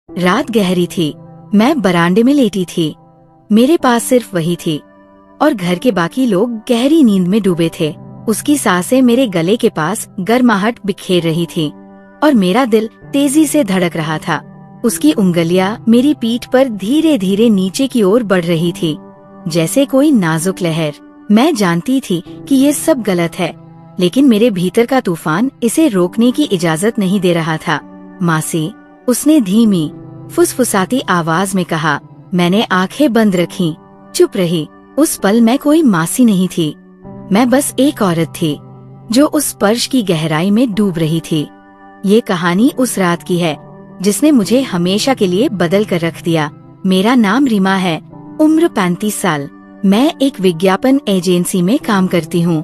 रात गहरी थी। मैं बरामदे में लेटी थी। मेरे पास सिर्फ वही थी और घर के बाकी लोग गहरी नींद में डूबे थे। उसकी सांसें मेरे गले के पास गर्माहट बिखेर रही थी और मेरा दिल तेजी से धड़क रहा था। उसकी उंगलियां मेरी पीठ पर धीरे धीरे नीचे की ओर बढ़ रही थी, जैसे कोई नाजुक लहर। मैं जानती थी कि ये सब गलत है, लेकिन मेरे भीतर का तूफान इसे रोकने की इजाजत नहीं दे रहा था। मासी, उसने धीमी फुसफुसाती आवाज में कहा। मैंने आंखें बंद रखीं, चुप रही। उस पल मैं कोई मासी नहीं थी, मैं बस एक औरत थी जो उस स्पर्श की गहराई में डूब रही थी। ये कहानी उस रात की है जिसने मुझे हमेशा के लिए बदल कर रख दिया। मेरा नाम रीमा है, उम्र 35 साल। मैं एक विज्ञापन एजेंसी में काम करती हूँ।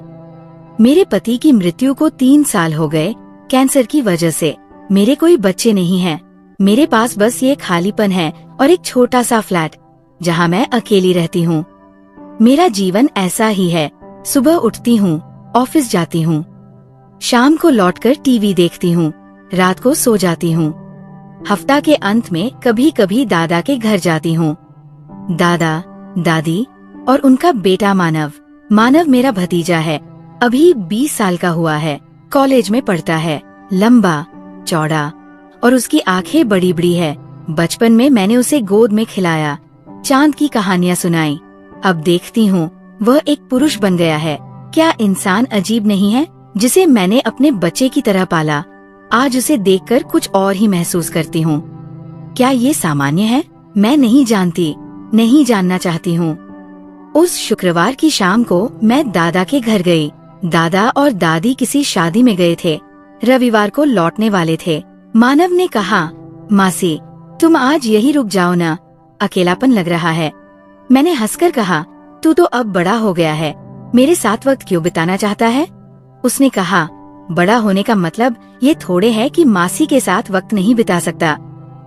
मेरे पति की मृत्यु को 3 साल हो गए कैंसर की वजह से। मेरे कोई बच्चे नहीं हैं। मेरे पास बस ये खालीपन है और एक छोटा सा फ्लैट जहाँ मैं अकेली रहती हूँ। मेरा जीवन ऐसा ही है। सुबह उठती हूँ, ऑफिस जाती हूँ, शाम को लौटकर टीवी देखती हूँ, रात को सो जाती हूँ। हफ्ता के अंत में कभी कभी दादा के घर जाती हूँ। दादा, दादी और उनका बेटा मानव। मानव मेरा भतीजा है, अभी 20 साल का हुआ है, कॉलेज में पढ़ता है, लंबा चौड़ा और उसकी आंखें बड़ी बड़ी है। बचपन में मैंने उसे गोद में खिलाया, चांद की कहानियाँ सुनाई। अब देखती हूँ वह एक पुरुष बन गया है। क्या इंसान अजीब नहीं है, जिसे मैंने अपने बच्चे की तरह पाला। आज उसे देखकर कुछ और ही महसूस करती हूँ। क्या ये सामान्य है? मैं नहीं जानती, नहीं जानना चाहती हूँ। उस शुक्रवार की शाम को मैं दादा के घर गई। दादा और दादी किसी शादी में गए थे, रविवार को लौटने वाले थे। मानव ने कहा, मासी तुम आज यही रुक जाओ ना, अकेलापन लग रहा है। मैंने हंसकर कहा, तू तो अब बड़ा हो गया है, मेरे साथ वक्त क्यों बिताना चाहता है? उसने कहा, बड़ा होने का मतलब ये थोड़े है कि मासी के साथ वक्त नहीं बिता सकता।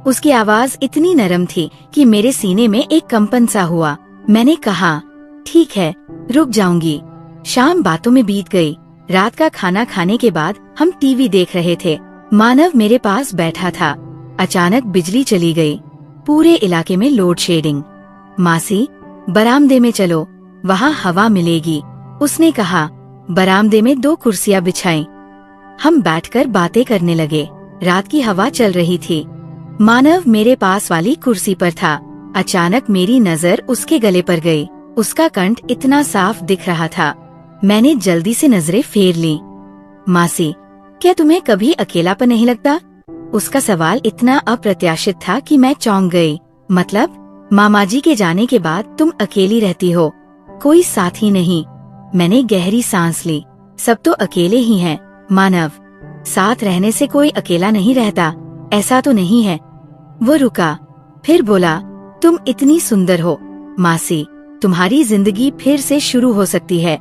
उसकी आवाज इतनी नरम थी कि मेरे सीने में एक कंपन सा हुआ। मैंने कहा, ठीक है, रुक जाऊंगी। शाम बातों में बीत गई। रात का खाना खाने के बाद हम टीवी देख रहे थे। मानव मेरे पास बैठा था। अचानक बिजली चली गई। पूरे इलाके में लोड शेडिंग। मासी, बरामदे में चलो, वहाँ हवा मिलेगी, उसने कहा। बरामदे में 2 कुर्सियाँ बिछाई। हम बैठकर बातें करने लगे। रात की हवा चल रही थी। मानव मेरे पास वाली कुर्सी पर था। अचानक मेरी नजर उसके गले पर गई। उसका कंठ इतना साफ दिख रहा था। मैंने जल्दी से नजरें फेर ली। मासी, क्या तुम्हें कभी अकेलापन नहीं लगता? उसका सवाल इतना अप्रत्याशित था कि मैं चौंक गई। मतलब? मामाजी के जाने के बाद तुम अकेली रहती हो, कोई साथी नहीं? मैंने गहरी सांस ली। सब तो अकेले ही हैं, मानव। साथ रहने से कोई अकेला नहीं रहता, ऐसा तो नहीं है। वो रुका, फिर बोला, तुम इतनी सुंदर हो मासी, तुम्हारी जिंदगी फिर से शुरू हो सकती है।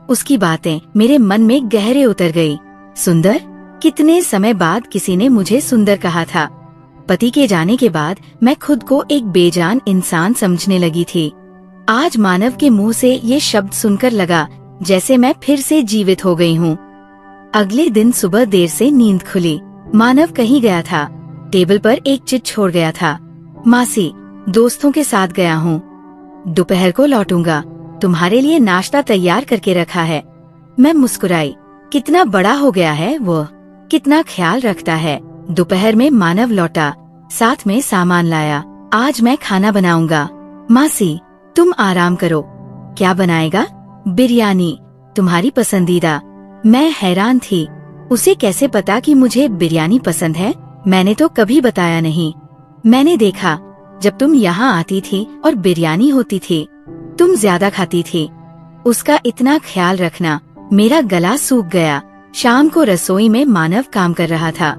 उसकी बातें मेरे मन में गहरे उतर गई। सुंदर? कितने समय बाद किसी ने मुझे सुंदर कहा था। पति के जाने के बाद मैं खुद को एक बेजान इंसान समझने लगी थी। आज मानव के मुंह से ये शब्द सुनकर लगा जैसे मैं फिर से जीवित हो गई हूँ। अगले दिन सुबह देर से नींद खुली। मानव कहीं गया था। टेबल पर एक चिट छोड़ गया था। मासी, दोस्तों के साथ गया हूँ, दोपहर को लौटूंगा, तुम्हारे लिए नाश्ता तैयार करके रखा है। मैं मुस्कुराई। कितना बड़ा हो गया है वो, कितना ख्याल रखता है। दोपहर में मानव लौटा, साथ में सामान लाया। आज मैं खाना बनाऊंगा। मासी, तुम आराम करो। क्या बनाएगा? बिरयानी, तुम्हारी पसंदीदा। मैं हैरान थी, उसे कैसे पता कि मुझे बिरयानी पसंद है? मैंने तो कभी बताया नहीं। मैंने देखा जब तुम यहाँ आती थी और बिरयानी होती थी, तुम ज्यादा खाती थी। उसका इतना ख्याल रखना। मेरा गला सूख गया। शाम को रसोई में मानव काम कर रहा था।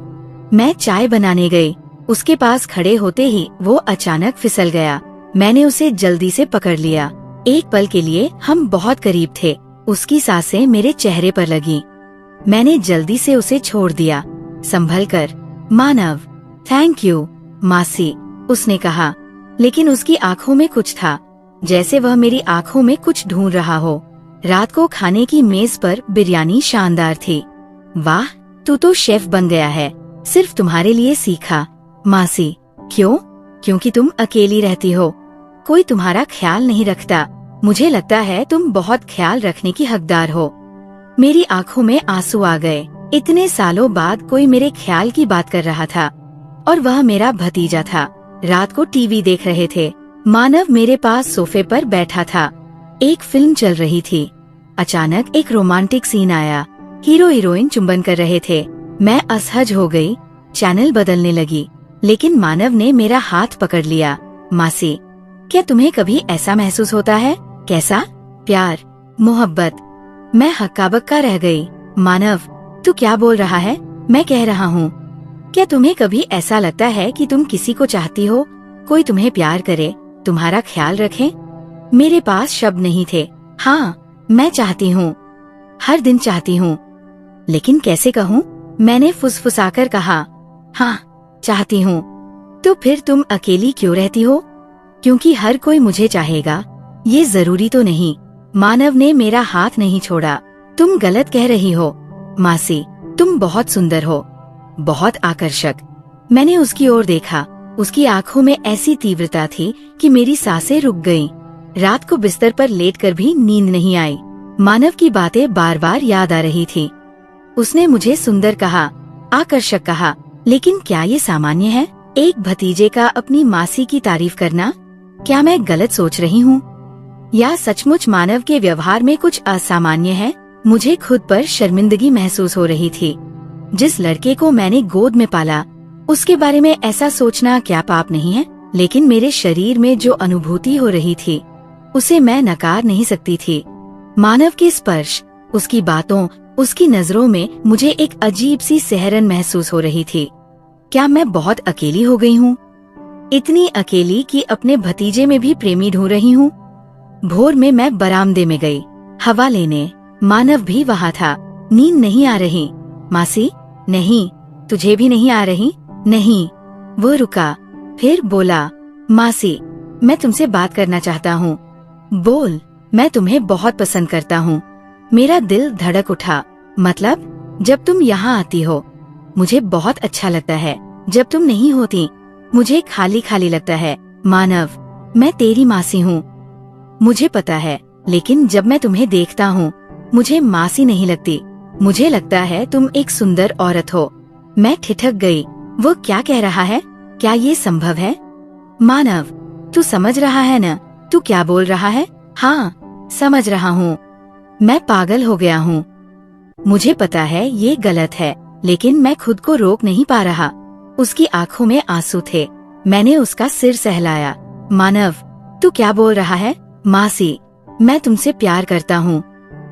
मैं चाय बनाने गई। उसके पास खड़े होते ही वो अचानक फिसल गया। मैंने उसे जल्दी से पकड़ लिया। एक पल के लिए हम बहुत करीब थे। उसकी सांसें मेरे चेहरे पर लगी। मैंने जल्दी से उसे छोड़ दिया। संभल कर। मानव, थैंक यू मासी, उसने कहा। लेकिन उसकी आंखों में कुछ था, जैसे वह मेरी आंखों में कुछ ढूंढ रहा हो। रात को खाने की मेज पर बिरयानी शानदार थी। वाह, तू तो शेफ बन गया है, सिर्फ तुम्हारे लिए सीखा। मासी, क्यों? क्योंकि तुम अकेली रहती हो, कोई तुम्हारा ख्याल नहीं रखता। मुझे लगता है तुम बहुत ख्याल रखने की हकदार हो। मेरी आंखों में आंसू आ गए। इतने सालों बाद कोई मेरे ख्याल की बात कर रहा था, और वह मेरा भतीजा था। रात को टीवी देख रहे थे। मानव मेरे पास सोफे पर बैठा था। एक फिल्म चल रही थी। अचानक एक रोमांटिक सीन आया। हीरो हीरोइन चुंबन कर रहे थे। मैं असहज हो गई। चैनल बदलने लगी, लेकिन मानव ने मेरा हाथ पकड़ लिया। मासी, क्या तुम्हें कभी ऐसा महसूस होता है? कैसा? प्यार, मोहब्बत। मैं हक्का बक्का रह गई। मानव, तू क्या बोल रहा है? मैं कह रहा हूँ, क्या तुम्हें कभी ऐसा लगता है कि तुम किसी को चाहती हो, कोई तुम्हें प्यार करे, तुम्हारा ख्याल रखे? मेरे पास शब्द नहीं थे। हाँ, मैं चाहती हूँ, हर दिन चाहती हूँ, लेकिन कैसे कहूँ? मैंने फुसफुसाकर कहा, हाँ, चाहती हूँ। तो फिर तुम अकेली क्यों रहती हो? क्योंकि हर कोई मुझे चाहेगा, ये जरूरी तो नहीं। मानव ने मेरा हाथ नहीं छोड़ा। तुम गलत कह रही हो मासी, तुम बहुत सुंदर हो, बहुत आकर्षक। मैंने उसकी ओर देखा। उसकी आंखों में ऐसी तीव्रता थी कि मेरी सांसें रुक गईं। रात को बिस्तर पर लेटकर भी नींद नहीं आई। मानव की बातें बार बार याद आ रही थी। उसने मुझे सुंदर कहा, आकर्षक कहा, लेकिन क्या ये सामान्य है? एक भतीजे का अपनी मासी की तारीफ करना? क्या मैं गलत सोच रही हूँ, या सचमुच मानव के व्यवहार में कुछ असामान्य है? मुझे खुद पर शर्मिंदगी महसूस हो रही थी। जिस लड़के को मैंने गोद में पाला, उसके बारे में ऐसा सोचना क्या पाप नहीं है? लेकिन मेरे शरीर में जो अनुभूति हो रही थी, उसे मैं नकार नहीं सकती थी। मानव के स्पर्श, उसकी बातों, उसकी नजरों में मुझे एक अजीब सी सहरन महसूस हो रही थी। क्या मैं बहुत अकेली हो गई हूँ? इतनी अकेली कि अपने भतीजे में भी प्रेमी ढूंढ रही हूँ। भोर में मैं बरामदे में गई हवा लेने। मानव भी वहाँ था। नींद नहीं आ रही। मासी, नहीं। तुझे भी नहीं आ रही? नहीं। वो रुका, फिर बोला, मासी, मैं तुमसे बात करना चाहता हूँ। बोल। मैं तुम्हें बहुत पसंद करता हूँ। मेरा दिल धड़क उठा। मतलब? जब तुम यहाँ आती हो, मुझे बहुत अच्छा लगता है। जब तुम नहीं होती, मुझे खाली खाली लगता है। मानव, मैं तेरी मासी हूँ, मुझे पता है, लेकिन जब मैं तुम्हें देखता हूँ, मुझे मासी नहीं लगती। मुझे लगता है तुम एक सुंदर औरत हो। मैं ठिठक गई। वो क्या कह रहा है? क्या ये संभव है? मानव, तू समझ रहा है न? तू क्या बोल रहा है? हाँ, समझ रहा हूँ। मैं पागल हो गया हूँ। मुझे पता है ये गलत है, लेकिन मैं खुद को रोक नहीं पा रहा। उसकी आंखों में आंसू थे। मैंने उसका सिर सहलाया। मानव, तू क्या बोल रहा है? मासी, मैं तुमसे प्यार करता हूँ।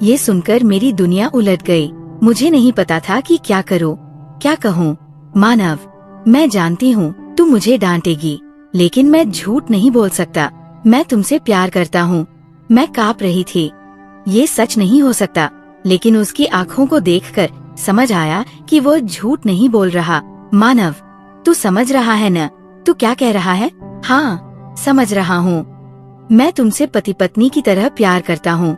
ये सुनकर मेरी दुनिया उलट गई। मुझे नहीं पता था कि क्या करूँ, क्या कहूँ। मानव, मैं जानती हूँ तू मुझे डांटेगी, लेकिन मैं झूठ नहीं बोल सकता। मैं तुमसे प्यार करता हूँ। मैं कांप रही थी। ये सच नहीं हो सकता, लेकिन उसकी आंखों को देखकर समझ आया कि वो झूठ नहीं बोल रहा। मानव, तू समझ रहा है न? तू क्या कह रहा है? हाँ, समझ रहा हूँ। मैं तुमसे पति पत्नी की तरह प्यार करता हूँ।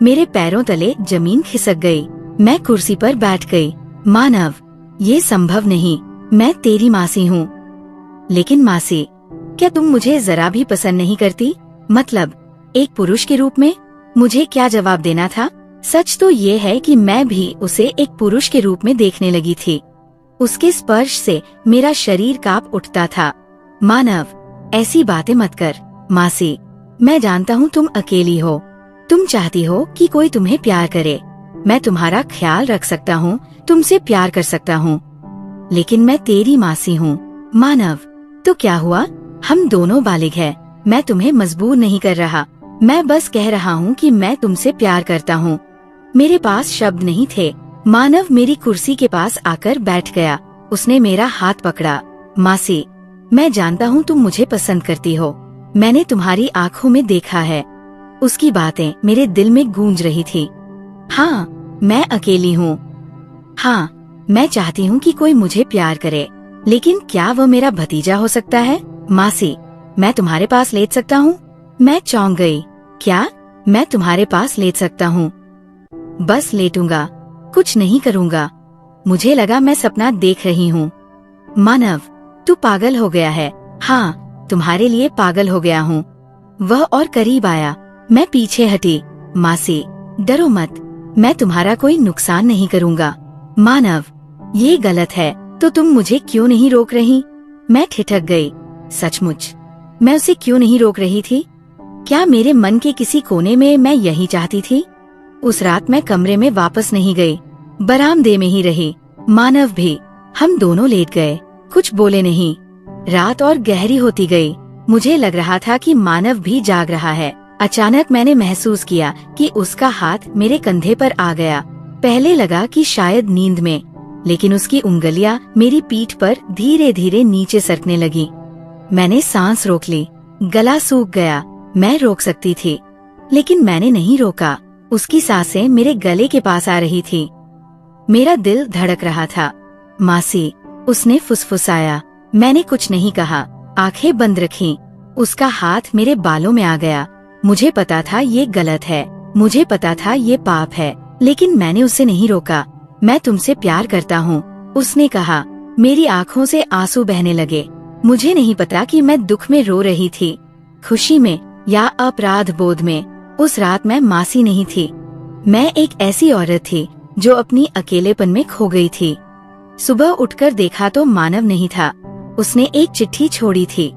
मेरे पैरों तले जमीन खिसक गई। मैं कुर्सी पर बैठ गई। मानव, ये संभव नहीं। मैं तेरी मासी हूँ। लेकिन मासी, क्या तुम मुझे जरा भी पसंद नहीं करती? मतलब, एक पुरुष के रूप में? मुझे क्या जवाब देना था? सच तो ये है कि मैं भी उसे एक पुरुष के रूप में देखने लगी थी। उसके स्पर्श से मेरा शरीर कांप उठता था। मानव, ऐसी बातें मत कर। मासी, मैं जानता हूँ तुम अकेली हो। तुम चाहती हो कि कोई तुम्हें प्यार करे। मैं तुम्हारा ख्याल रख सकता हूँ, तुमसे प्यार कर सकता हूँ, लेकिन मैं तेरी मासी हूँ। मानव, तो क्या हुआ? हम दोनों बालिग हैं। मैं तुम्हें मजबूर नहीं कर रहा। मैं बस कह रहा हूँ कि मैं तुमसे प्यार करता हूँ। मेरे पास शब्द नहीं थे। मानव मेरी कुर्सी के पास आकर बैठ गया। उसने मेरा हाथ पकड़ा। मासी, मैं जानता हूँ तुम मुझे पसंद करती हो। मैंने तुम्हारी आँखों में देखा है। उसकी बातें मेरे दिल में गूंज रही थी। हाँ, मैं अकेली हूँ। हाँ, मैं चाहती हूँ कि कोई मुझे प्यार करे, लेकिन क्या वो मेरा भतीजा हो सकता है? मासी, मैं तुम्हारे पास लेट सकता हूँ? मैं चौंक गई। क्या? मैं तुम्हारे पास लेट सकता हूँ? बस लेटूंगा, कुछ नहीं करूँगा। मुझे लगा मैं सपना देख रही हूँ। मानव, तू पागल हो गया है। हाँ, तुम्हारे लिए पागल हो गया हूँ। वह और करीब आया। मैं पीछे हटी। मासी, डरो मत, मैं तुम्हारा कोई नुकसान नहीं करूँगा। मानव, ये गलत है, तो तुम मुझे क्यों नहीं रोक रही? मैं ठिठक गई। सचमुच, मैं उसे क्यों नहीं रोक रही थी? क्या मेरे मन के किसी कोने में मैं यही चाहती थी? उस रात मैं कमरे में वापस नहीं गई, बरामदे में ही रही। मानव भी। हम दोनों लेट गए, कुछ बोले नहीं। रात और गहरी होती गई। मुझे लग रहा था कि मानव भी जाग रहा है। अचानक मैंने महसूस किया कि उसका हाथ मेरे कंधे पर आ गया। पहले लगा कि शायद नींद में, लेकिन उसकी उंगलियां मेरी पीठ पर धीरे धीरे नीचे सरकने लगी। मैंने सांस रोक ली। गला सूख गया। मैं रोक सकती थी, लेकिन मैंने नहीं रोका। उसकी सांसें मेरे गले के पास आ रही थी। मेरा दिल धड़क रहा था। मासी, उसने फुसफुसाया। मैंने कुछ नहीं कहा, आंखें बंद रखीं। उसका हाथ मेरे बालों में आ गया। मुझे पता था ये गलत है, मुझे पता था ये पाप है, लेकिन मैंने उसे नहीं रोका। मैं तुमसे प्यार करता हूँ, उसने कहा। मेरी आँखों से आंसू बहने लगे। मुझे नहीं पता कि मैं दुख में रो रही थी, खुशी में या अपराध बोध में। उस रात मैं मासी नहीं थी। मैं एक ऐसी औरत थी जो अपनी अकेलेपन में खो गई थी। सुबह उठकर देखा तो मानव नहीं था। उसने एक चिट्ठी छोड़ी थी।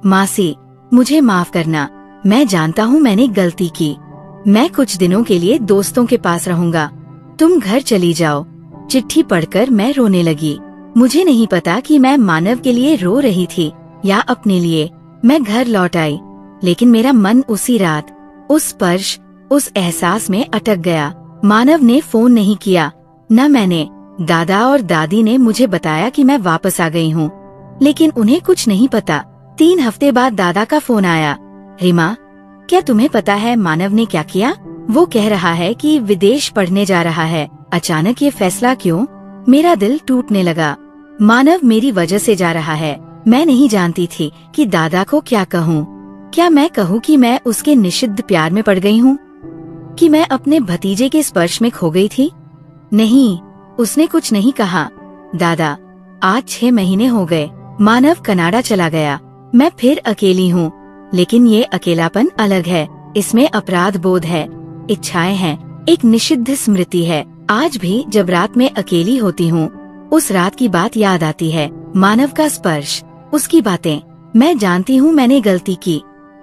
मासी, मुझे माफ करना, मैं जानता हूँ मैंने गलती की। मैं कुछ दिनों के लिए दोस्तों के पास रहूंगा, तुम घर चली जाओ। चिट्ठी पढ़कर मैं रोने लगी। मुझे नहीं पता कि मैं मानव के लिए रो रही थी या अपने लिए। मैं घर लौट आई, लेकिन मेरा मन उसी रात, उस स्पर्श, उस एहसास में अटक गया। मानव ने फोन नहीं किया, न मैंने। दादा और दादी ने मुझे बताया कि मैं वापस आ गई हूँ, लेकिन उन्हें कुछ नहीं पता। 3 हफ्ते बाद दादा का फोन आया। रीमा, क्या तुम्हें पता है मानव ने क्या किया? वो कह रहा है कि विदेश पढ़ने जा रहा है। अचानक ये फैसला क्यों? मेरा दिल टूटने लगा। मानव मेरी वजह से जा रहा है। मैं नहीं जानती थी कि दादा को क्या कहूँ। क्या मैं कहूँ कि मैं उसके निषिद्ध प्यार में पड़ गई हूँ, कि मैं अपने भतीजे के स्पर्श में खो गई थी? नहीं, उसने कुछ नहीं कहा। दादा, आज 6 महीने हो गए। मानव कनाडा चला गया। मैं फिर अकेली हूँ, लेकिन ये अकेलापन अलग है। इसमें अपराध बोध है, इच्छाएं हैं, एक निषिद्ध स्मृति है। आज भी जब रात में अकेली होती हूँ, उस रात की बात याद आती है। मानव का स्पर्श, उसकी बातें। मैं जानती हूँ मैंने गलती की,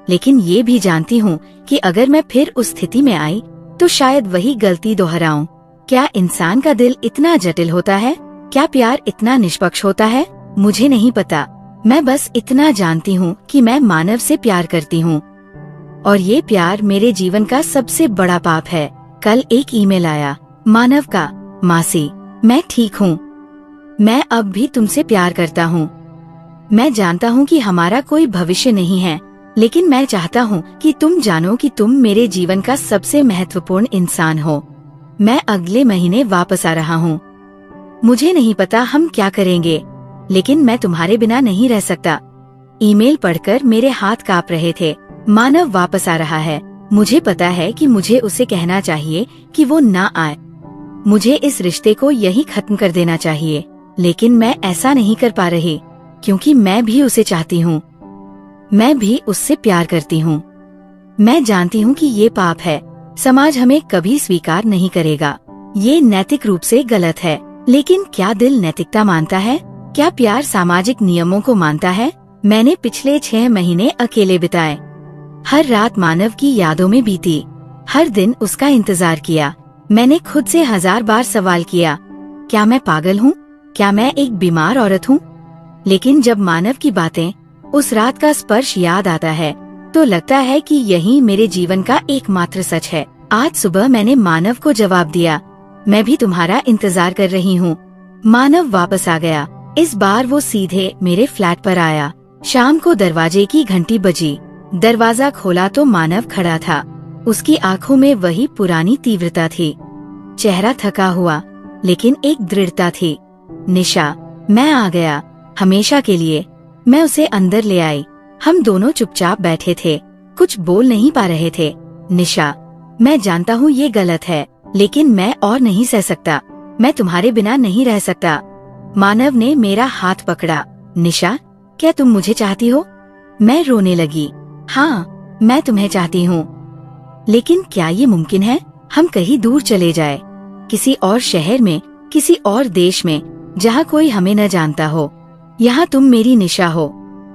लेकिन ये भी जानती हूँ कि अगर मैं फिर उस स्थिति में आई तो शायद वही गलती दोहराऊं। क्या इंसान का दिल इतना जटिल होता है? क्या प्यार इतना निष्पक्ष होता है? मुझे नहीं पता। मैं बस इतना जानती हूँ कि मैं मानव से प्यार करती हूँ, और ये प्यार मेरे जीवन का सबसे बड़ा पाप है। कल एक ईमेल आया मानव का। मासी, मैं ठीक हूँ। मैं अब भी तुमसे प्यार करता हूँ। मैं जानता हूँ कि हमारा कोई भविष्य नहीं है, लेकिन मैं चाहता हूँ कि तुम जानो कि तुम मेरे जीवन का सबसे महत्वपूर्ण इंसान हो। मैं अगले महीने वापस आ रहा हूँ। मुझे नहीं पता हम क्या करेंगे, लेकिन मैं तुम्हारे बिना नहीं रह सकता। ईमेल पढ़कर मेरे हाथ कांप रहे थे। मानव वापस आ रहा है। मुझे पता है कि मुझे उसे कहना चाहिए कि वो ना आए। मुझे इस रिश्ते को यही खत्म कर देना चाहिए, लेकिन मैं ऐसा नहीं कर पा रही, क्योंकि मैं भी उसे चाहती हूँ। मैं भी उससे प्यार करती हूँ। मैं जानती हूँ कि ये पाप है, समाज हमें कभी स्वीकार नहीं करेगा। ये नैतिक रूप से गलत है, लेकिन क्या दिल नैतिकता मानता है? क्या प्यार सामाजिक नियमों को मानता है? मैंने पिछले 6 महीने अकेले बिताए। हर रात मानव की यादों में बीती। हर दिन उसका इंतजार किया। मैंने खुद से 1000 बार सवाल किया, क्या मैं पागल हूँ? क्या मैं एक बीमार औरत हूँ? लेकिन जब मानव की बातें, उस रात का स्पर्श याद आता है, तो लगता है कि यही मेरे जीवन का एकमात्र सच है। आज सुबह मैंने मानव को जवाब दिया, मैं भी तुम्हारा इंतजार कर रही हूँ। मानव वापस आ गया। इस बार वो सीधे मेरे फ्लैट पर आया। शाम को दरवाजे की घंटी बजी। दरवाजा खोला तो मानव खड़ा था। उसकी आंखों में वही पुरानी तीव्रता थी। चेहरा थका हुआ, लेकिन एक दृढ़ता थी। निशा, मैं आ गया, हमेशा के लिए। मैं उसे अंदर ले आई। हम दोनों चुपचाप बैठे थे, कुछ बोल नहीं पा रहे थे। निशा, मैं जानता हूँ ये गलत है, लेकिन मैं और नहीं सह सकता। मैं तुम्हारे बिना नहीं रह सकता। मानव ने मेरा हाथ पकड़ा। निशा, क्या तुम मुझे चाहती हो? मैं रोने लगी। हाँ, मैं तुम्हें चाहती हूँ। लेकिन क्या ये मुमकिन है? हम कहीं दूर चले जाए, किसी और शहर में, किसी और देश में, जहाँ कोई हमें न जानता हो। यहाँ तुम मेरी निशा हो,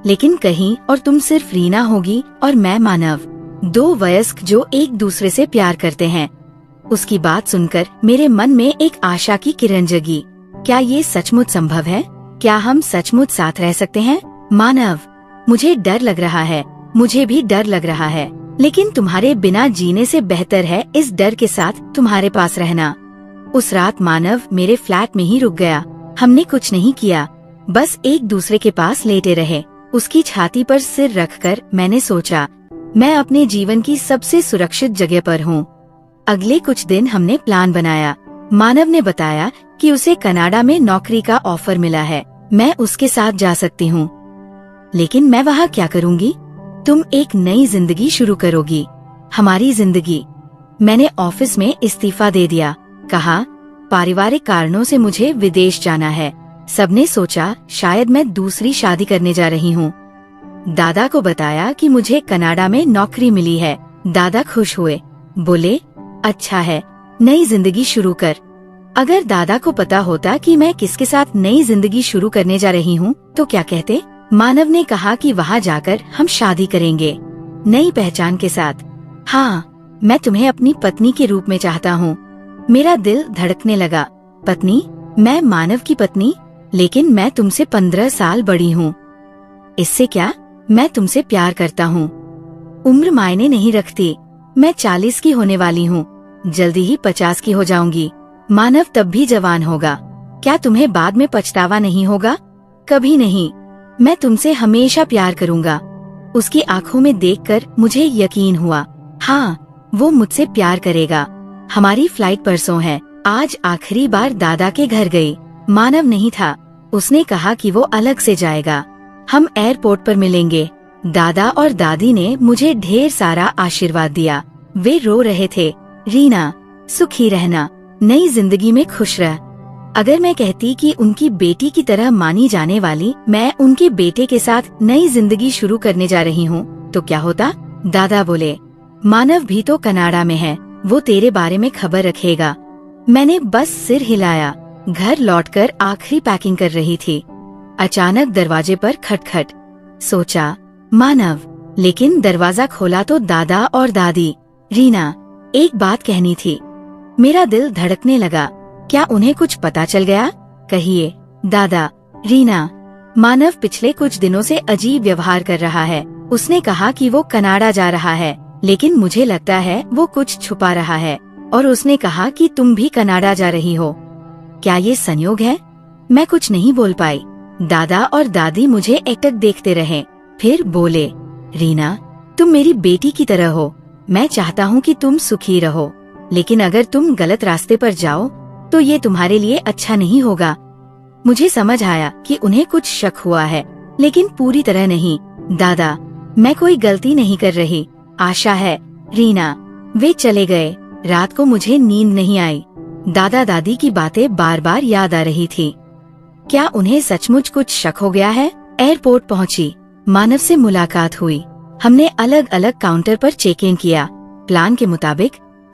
लेकिन कहीं और तुम सिर्फ रीना होगी और मैं मानव, दो वयस्क जो एक दूसरे से प्यार करते हैं। उसकी बात सुनकर मेरे मन में एक आशा की किरण जगी। क्या ये सचमुच संभव है? क्या हम सचमुच साथ रह सकते हैं? मानव, मुझे डर लग रहा है। मुझे भी डर लग रहा है, लेकिन तुम्हारे बिना जीने से बेहतर है इस डर के साथ तुम्हारे पास रहना। उस रात मानव मेरे फ्लैट में ही रुक गया। हमने कुछ नहीं किया, बस एक दूसरे के पास लेटे रहे। उसकी छाती पर सिर रखकर मैंने सोचा, मैं अपने जीवन की सबसे सुरक्षित जगह पर हूँ। अगले कुछ दिन हमने प्लान बनाया। मानव ने बताया कि उसे कनाडा में नौकरी का ऑफर मिला है। मैं उसके साथ जा सकती हूँ। लेकिन मैं वहाँ क्या करूँगी? तुम एक नई जिंदगी शुरू करोगी, हमारी जिंदगी। मैंने ऑफिस में इस्तीफा दे दिया। कहा, पारिवारिक कारणों से मुझे विदेश जाना है। सबने सोचा शायद मैं दूसरी शादी करने जा रही हूँ। दादा को बताया कि मुझे कनाडा में नौकरी मिली है। दादा खुश हुए, बोले, अच्छा है, नई जिंदगी शुरू कर। अगर दादा को पता होता कि मैं किसके साथ नई जिंदगी शुरू करने जा रही हूँ तो क्या कहते? मानव ने कहा कि वहाँ जाकर हम शादी करेंगे, नई पहचान के साथ। हाँ, मैं तुम्हें अपनी पत्नी के रूप में चाहता हूँ। मेरा दिल धड़कने लगा। पत्नी? मैं मानव की पत्नी? लेकिन मैं तुमसे 15 साल बड़ी हूँ। इससे क्या, मैं तुमसे प्यार करता हूँ। उम्र मायने नहीं रखती। मैं 40 की होने वाली हूँ, जल्दी ही 50 की हो जाऊंगी। मानव तब भी जवान होगा। क्या तुम्हें बाद में पछतावा नहीं होगा? कभी नहीं। मैं तुमसे हमेशा प्यार करूंगा। उसकी आंखों में देखकर मुझे यकीन हुआ, हाँ, वो मुझसे प्यार करेगा। हमारी फ्लाइट परसों है। आज आखिरी बार दादा के घर गई। मानव नहीं था। उसने कहा कि वो अलग से जाएगा। हम एयरपोर्ट पर मिलेंगे। दादा और दादी ने मुझे ढेर सारा आशीर्वाद दिया। वे रो रहे थे, रीना, सुखी रहना, नई जिंदगी में खुश रह। अगर मैं कहती कि उनकी बेटी की तरह मानी जाने वाली मैं उनके बेटे के साथ नई जिंदगी शुरू करने जा रही हूँ तो क्या होता? दादा बोले, मानव भी तो कनाडा में है, वो तेरे बारे में खबर रखेगा। मैंने बस सिर हिलाया। घर लौटकर आखिरी पैकिंग कर रही थी। अचानक दरवाजे पर खटखट। सोचा, मानव। लेकिन दरवाजा खोला तो दादा और दादी। रीना, एक बात कहनी थी। मेरा दिल धड़कने लगा। क्या उन्हें कुछ पता चल गया? कहिए। दादा, रीना, मानव पिछले कुछ दिनों से अजीब व्यवहार कर रहा है। उसने कहा कि वो कनाडा जा रहा है, लेकिन मुझे लगता है वो कुछ छुपा रहा है। और उसने कहा कि तुम भी कनाडा जा रही हो। क्या ये संयोग है? मैं कुछ नहीं बोल पाई। दादा और दादी मुझे एकटक देखते रहे, फिर बोले, रीना, तुम मेरी बेटी की तरह हो। मैं चाहता हूँ कि तुम सुखी रहो, लेकिन अगर तुम गलत रास्ते पर जाओ तो ये तुम्हारे लिए अच्छा नहीं होगा। मुझे समझ आया कि उन्हें कुछ शक हुआ है, लेकिन पूरी तरह नहीं। दादा, मैं कोई गलती नहीं कर रही। आशा है, रीना। वे चले गए। रात को मुझे नींद नहीं आई। दादा दादी की बातें बार बार याद आ रही थी। क्या उन्हें सचमुच कुछ शक हो गया है? एयरपोर्ट पहुंची। मानव से मुलाकात हुई। हमने अलग अलग काउंटर पर चेक इन किया। प्लान के मुताबिक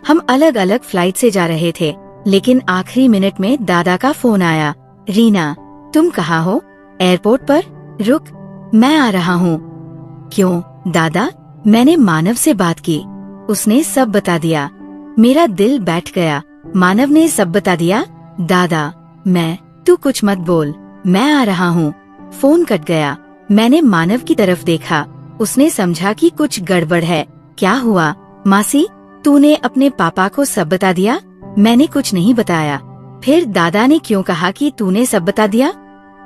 हम अलग अलग फ्लाइट से जा रहे थे, लेकिन आखिरी मिनट में दादा का फोन आया। रीना, तुम कहाँ हो? एयरपोर्ट पर। रुक, मैं आ रहा हूँ। क्यों दादा? मैंने मानव से बात की। उसने सब बता दिया। मेरा दिल बैठ गया। मानव ने सब बता दिया? दादा, तू कुछ मत बोल, मैं आ रहा हूँ। फोन कट गया। मैंने मानव की तरफ देखा। उसने समझा कि कुछ गड़बड़ है। क्या हुआ? मासी, तूने अपने पापा को सब बता दिया? मैंने कुछ नहीं बताया। फिर दादा ने क्यों कहा कि तूने सब बता दिया?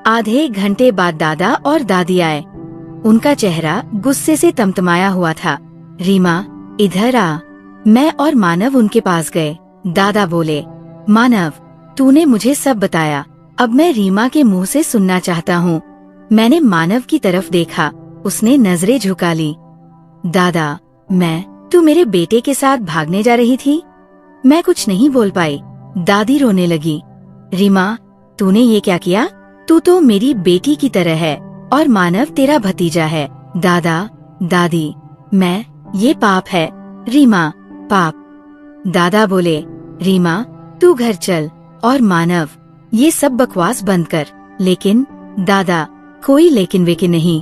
आधे घंटे बाद दादा और दादी आए। उनका चेहरा गुस्से से तमतमाया हुआ था। रीमा, इधर आ। मैं और मानव उनके पास गए। दादा बोले, मानव, तूने मुझे सब बताया। अब मैं रीमा के मुंह से सुनना चाहता हूँ। मैंने मानव की तरफ देखा। उसने नजरें झुका ली। दादा, तू मेरे बेटे के साथ भागने जा रही थी? मैं कुछ नहीं बोल पाई। दादी रोने लगी। रीमा, तूने ये क्या किया? तू तो मेरी बेटी की तरह है। और मानव तेरा भतीजा है। दादा दादी, मैं, ये पाप है। रीमा, पाप। दादा बोले, रीमा तू घर चल, और मानव, ये सब बकवास बंद कर। लेकिन दादा, कोई लेकिन वेकिन नहीं,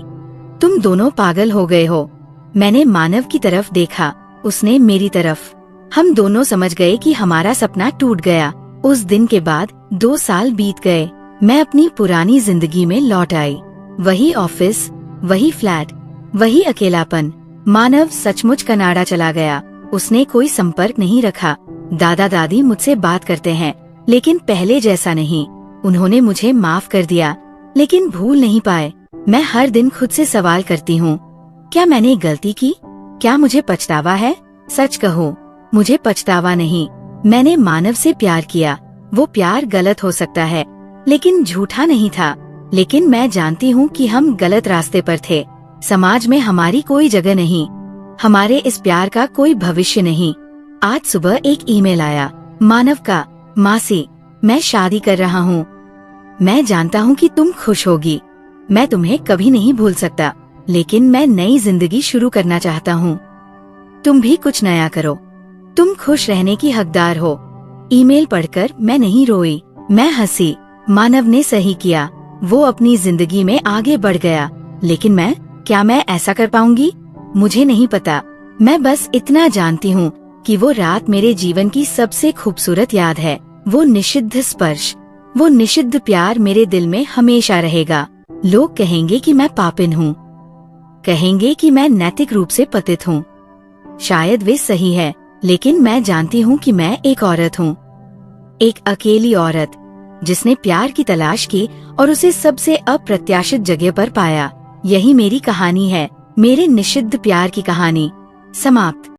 तुम दोनों पागल हो गए हो। मैंने मानव की तरफ देखा, उसने मेरी तरफ। हम दोनों समझ गए कि हमारा सपना टूट गया। उस दिन के बाद 2 साल बीत गए। मैं अपनी पुरानी जिंदगी में लौट आई। वही ऑफिस, वही फ्लैट, वही अकेलापन। मानव सचमुच कनाडा चला गया। उसने कोई संपर्क नहीं रखा। दादा दादी मुझसे बात करते हैं, लेकिन पहले जैसा नहीं। उन्होंने मुझे माफ कर दिया, लेकिन भूल नहीं पाए। मैं हर दिन खुद से सवाल करती हूँ, क्या मैंने गलती की? क्या मुझे पछतावा है? सच कहो, मुझे पछतावा नहीं। मैंने मानव से प्यार किया। वो प्यार गलत हो सकता है, लेकिन झूठा नहीं था। लेकिन मैं जानती हूँ कि हम गलत रास्ते पर थे। समाज में हमारी कोई जगह नहीं। हमारे इस प्यार का कोई भविष्य नहीं। आज सुबह एक ईमेल आया, मानव का, मासी, मैं शादी कर रहा हूँ। मैं जानता हूँ कि तुम खुश होगी। मैं तुम्हें कभी नहीं भूल सकता, लेकिन मैं नई जिंदगी शुरू करना चाहता हूँ। तुम भी कुछ नया करो। तुम खुश रहने की हकदार हो। ईमेल पढ़कर मैं नहीं रोई, मैं हंसी। मानव ने सही किया। वो अपनी जिंदगी में आगे बढ़ गया। लेकिन क्या मैं ऐसा कर पाऊंगी? मुझे नहीं पता। मैं बस इतना जानती हूँ कि वो रात मेरे जीवन की सबसे खूबसूरत याद है। वो निषिद्ध स्पर्श, वो निषिद्ध प्यार मेरे दिल में हमेशा रहेगा। लोग कहेंगे कि मैं पापिन हूँ, कहेंगे कि मैं नैतिक रूप से पतित हूँ। शायद वे सही है, लेकिन मैं जानती हूँ कि मैं एक औरत हूँ, एक अकेली औरत जिसने प्यार की तलाश की और उसे सबसे अप्रत्याशित जगह पर पाया। यही मेरी कहानी है, मेरे निषिद्ध प्यार की कहानी। समाप्त।